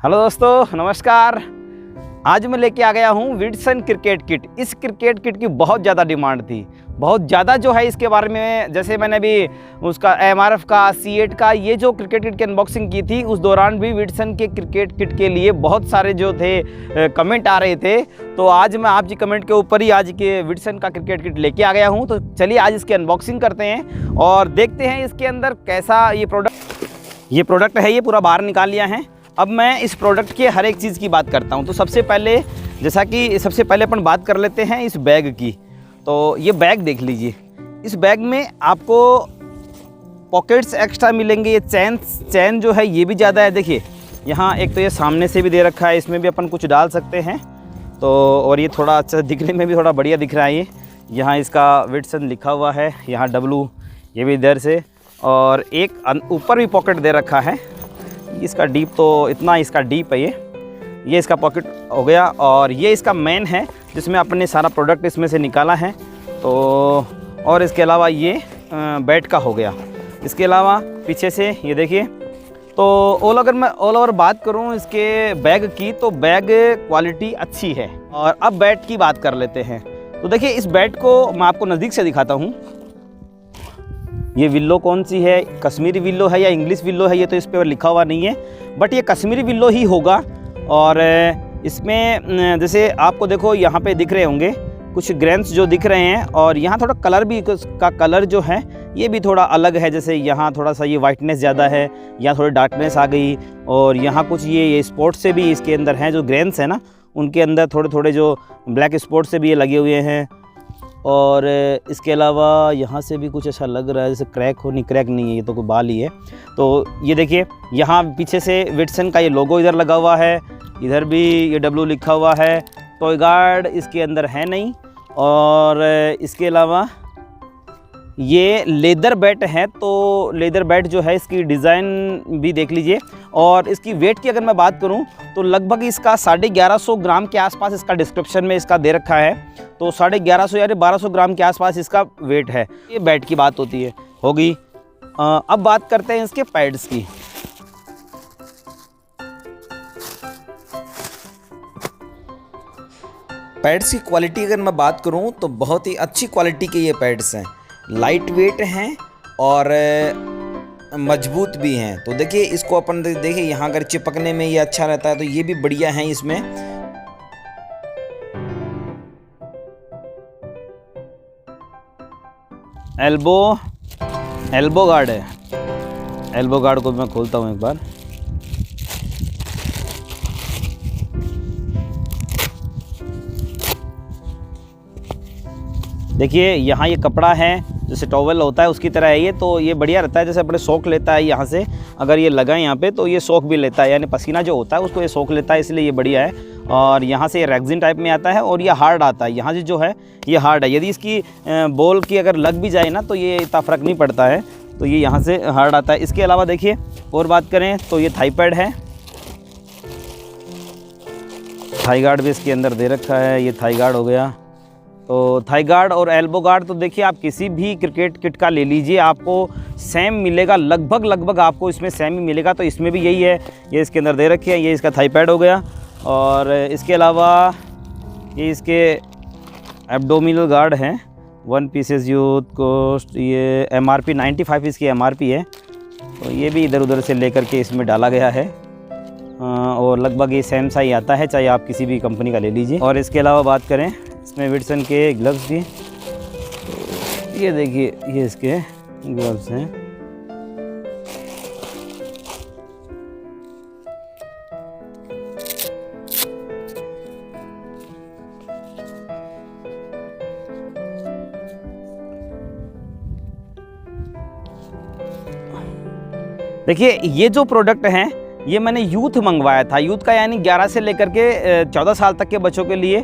Hello दोस्तों, नमस्कार। आज मैं लेके आ गया हूँ विटसन क्रिकेट किट। इस क्रिकेट किट की बहुत ज़्यादा डिमांड थी, बहुत ज़्यादा जो है इसके बारे में। जैसे मैंने भी उसका एमआरएफ का, C8 का, ये जो क्रिकेट किट की अनबॉक्सिंग की थी, उस दौरान भी विटसन के क्रिकेट किट के लिए बहुत सारे जो थे कमेंट आ रहे थे। तो आज मैं आप जी कमेंट के ऊपर ही आज के विटसन का क्रिकेट किट लेके आ गया हूँ। तो चलिए आज इसकी अनबॉक्सिंग करते हैं और देखते हैं इसके अंदर कैसा ये प्रोडक्ट है। ये पूरा बाहर निकाल लिया है। अब मैं इस प्रोडक्ट के हर एक चीज़ की बात करता हूँ। तो सबसे पहले अपन बात कर लेते हैं इस बैग की। तो ये बैग देख लीजिए। इस बैग में आपको पॉकेट्स एक्स्ट्रा मिलेंगे। ये चैन जो है ये भी ज़्यादा है। देखिए यहाँ एक तो ये सामने से भी दे रखा है, इसमें भी अपन कुछ डाल सकते हैं। तो और ये थोड़ा अच्छा दिखने में भी थोड़ा बढ़िया दिख रहा है। ये यहाँ इसका विटसन लिखा हुआ है, यहाँ W, ये भी इधर से, और एक ऊपर भी पॉकेट दे रखा है। इसका डीप तो इतना इसका डीप है। ये इसका पॉकेट हो गया। और ये इसका मेन है जिसमें अपने सारा प्रोडक्ट इसमें से निकाला है। तो और इसके अलावा ये बैट का हो गया। इसके अलावा पीछे से ये देखिए। तो अगर मैं ऑल ओवर बात करूं इसके बैग की, तो बैग क्वालिटी अच्छी है। और अब बैट की बात कर लेते हैं। तो देखिए इस बैट को मैं आपको नज़दीक से दिखाता हूँ। ये विल्लो कौन सी है, कश्मीरी विल्लो है या इंग्लिश विल्लो है, ये तो इस पर लिखा हुआ नहीं है, बट ये कश्मीरी विल्लो ही होगा। और इसमें जैसे आपको देखो यहाँ पे दिख रहे होंगे कुछ ग्रेन्स जो दिख रहे हैं। और यहाँ थोड़ा कलर भी, इसका कलर जो है ये भी थोड़ा अलग है। जैसे यहाँ थोड़ा सा ये वाइटनेस ज़्यादा है, यहाँ थोड़ी डार्कनेस आ गई। और यहाँ कुछ ये स्पॉट से भी इसके अंदर हैं, जो ग्रेन्स है ना, उनके अंदर थोड़े थोड़े जो ब्लैक स्पॉट से भी ये लगे हुए हैं। और इसके अलावा यहाँ से भी कुछ ऐसा लग रहा है जैसे क्रैक नहीं है, ये तो कोई बाल ही है। तो ये देखिए यहाँ पीछे से विटसन का ये लोगो इधर लगा हुआ है, इधर भी ये W लिखा हुआ है। टॉय गार्ड इसके अंदर है नहीं। और इसके अलावा ये लेदर बैट है। तो लेदर बैट जो है इसकी डिज़ाइन भी देख लीजिए। और इसकी वेट की अगर मैं बात करूं तो लगभग इसका 1150 ग्राम के आसपास इसका डिस्क्रिप्शन में इसका दे रखा है। तो 1150 या 1200 ग्राम के आसपास इसका वेट है। ये बैट की बात होगी। अब बात करते हैं इसके पैड्स की। पैड्स की क्वालिटी अगर मैं बात करूं तो बहुत ही अच्छी क्वालिटी के ये पैड्स हैं। लाइट वेट हैं और मजबूत भी हैं। तो देखिए इसको अपन देखिए यहाँ अगर चिपकने में ये अच्छा रहता है तो ये भी बढ़िया है। इसमें एल्बो गार्ड है। एल्बो गार्ड को मैं खोलता हूँ एक बार। देखिए यहाँ ये कपड़ा है, जैसे टॉवल होता है उसकी तरह है ये। तो ये बढ़िया रहता है, जैसे अपने सोख लेता है यहाँ से। अगर ये लगाएं यहाँ पे तो ये सोख भी लेता है, यानी पसीना जो होता है उसको ये सोख लेता है, इसलिए ये बढ़िया है। और यहाँ से ये रेक्सिन टाइप में आता है और ये हार्ड आता है। यहाँ से जो है ये हार्ड है। यदि इसकी बॉल की अगर लग भी जाए ना तो ये इतना फ़र्क नहीं पड़ता है। तो ये यहाँ से हार्ड आता है। इसके अलावा देखिए और बात करें तो ये थाई पैड है। थाई गार्ड भी इसके अंदर दे रखा है। ये थाई गार्ड हो गया। तो थाई गार्ड और एल्बो गार्ड तो देखिए आप किसी भी क्रिकेट किट का ले लीजिए, आपको सेम मिलेगा। लगभग आपको इसमें सेम ही मिलेगा। तो इसमें भी यही है, ये इसके अंदर दे रखे हैं। ये इसका थाई पैड हो गया। और इसके अलावा ये इसके एब्डोमिनल गार्ड हैं। 1 पीसेस यूथ कॉस्ट, ये MRP 95 इसकी MRP है। तो ये भी इधर उधर से लेकर के इसमें डाला गया है। और लगभग ये सेम सा ही आता है, चाहे आप किसी भी कंपनी का ले लीजिए। और इसके अलावा बात करें इसमें विटसन के ग्लव्स की, तो ये देखिए ये इसके ग्लव्स हैं। देखिए ये जो प्रोडक्ट हैं ये मैंने यूथ मंगवाया था। यूथ का यानी 11 से लेकर के 14 साल तक के बच्चों के लिए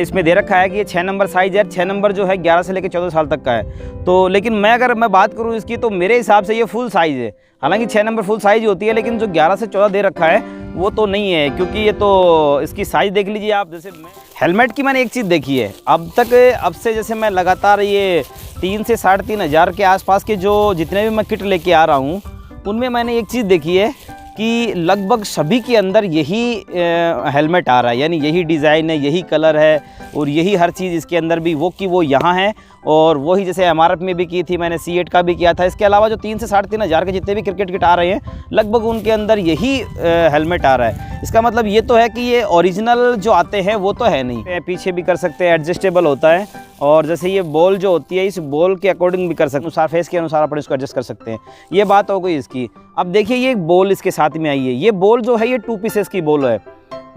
इसमें दे रखा है कि ये 6 नंबर साइज़ है। 6 नंबर जो है 11 से लेकर 14 साल तक का है। तो लेकिन अगर मैं बात करूँ इसकी, तो मेरे हिसाब से ये फुल साइज़ है। हालांकि 6 नंबर फुल साइज़ होती है, लेकिन जो 11 से 14 दे रखा है वो तो नहीं है, क्योंकि ये तो इसकी साइज़ देख लीजिए आप। जैसे हेलमेट की मैंने एक चीज़ देखी है अब से जैसे मैं लगातार ये 3 से 3.5 हज़ार के आसपास के जो जितने भी मैं किट लेके आ रहा हूँ, उनमें मैंने एक चीज़ देखी है कि लगभग सभी के अंदर यही हेलमेट आ रहा है, यानी यही डिज़ाइन है, यही कलर है और यही हर चीज़ इसके अंदर भी वो कि वो यहाँ है। और वही जैसे एमआरएफ में भी की थी मैंने, C8 का भी किया था। इसके अलावा जो 3 से 3.5 हज़ार के जितने भी क्रिकेट किट आ रहे हैं लगभग उनके अंदर यही हेलमेट आ रहा है। इसका मतलब ये तो है कि ये ओरिजिनल जो आते हैं वो तो है नहीं। पीछे भी कर सकते हैं, एडजस्टेबल होता है। और जैसे ये बॉल जो होती है इस बॉल के अकॉर्डिंग भी कर सकते हैं, अनुसार फेस के अनुसार अपन इसको एडजस्ट कर सकते हैं। ये बात हो गई इसकी। अब देखिए ये एक बॉल इसके साथ में आई है। ये बॉल जो है ये 2 पीसेस की बॉल है,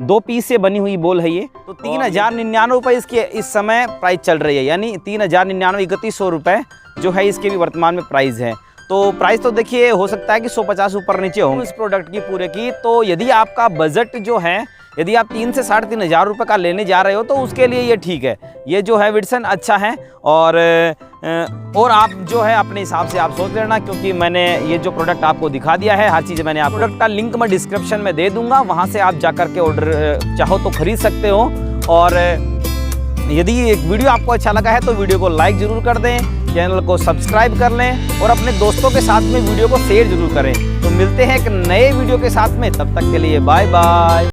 2 पीस से बनी हुई बॉल है ये। तो 3,099 रुपये इसके इस समय प्राइस चल रही है, यानी 3,099 3100 रुपये जो है इसके भी वर्तमान में प्राइस है। तो प्राइस तो देखिए हो सकता है कि 150 ऊपर नीचे हो इस प्रोडक्ट की पूरे की। तो यदि आपका बजट जो है, यदि आप 3 से 3.5 हज़ार रुपये का लेने जा रहे हो तो उसके लिए ये ठीक है। ये जो है विडसन अच्छा है। और आप जो है अपने हिसाब से आप सोच लेना, क्योंकि मैंने ये जो प्रोडक्ट आपको दिखा दिया है हर चीज़ मैंने आप प्रोडक्ट का लिंक मैं डिस्क्रिप्शन में दे दूंगा, वहाँ से आप जा कर के ऑर्डर चाहो तो खरीद सकते हो। और यदि एक वीडियो आपको अच्छा लगा है तो वीडियो को लाइक ज़रूर कर दें, चैनल को सब्सक्राइब कर लें और अपने दोस्तों के साथ में वीडियो को शेयर ज़रूर करें। तो मिलते हैं एक नए वीडियो के साथ में, तब तक के लिए बाय बाय।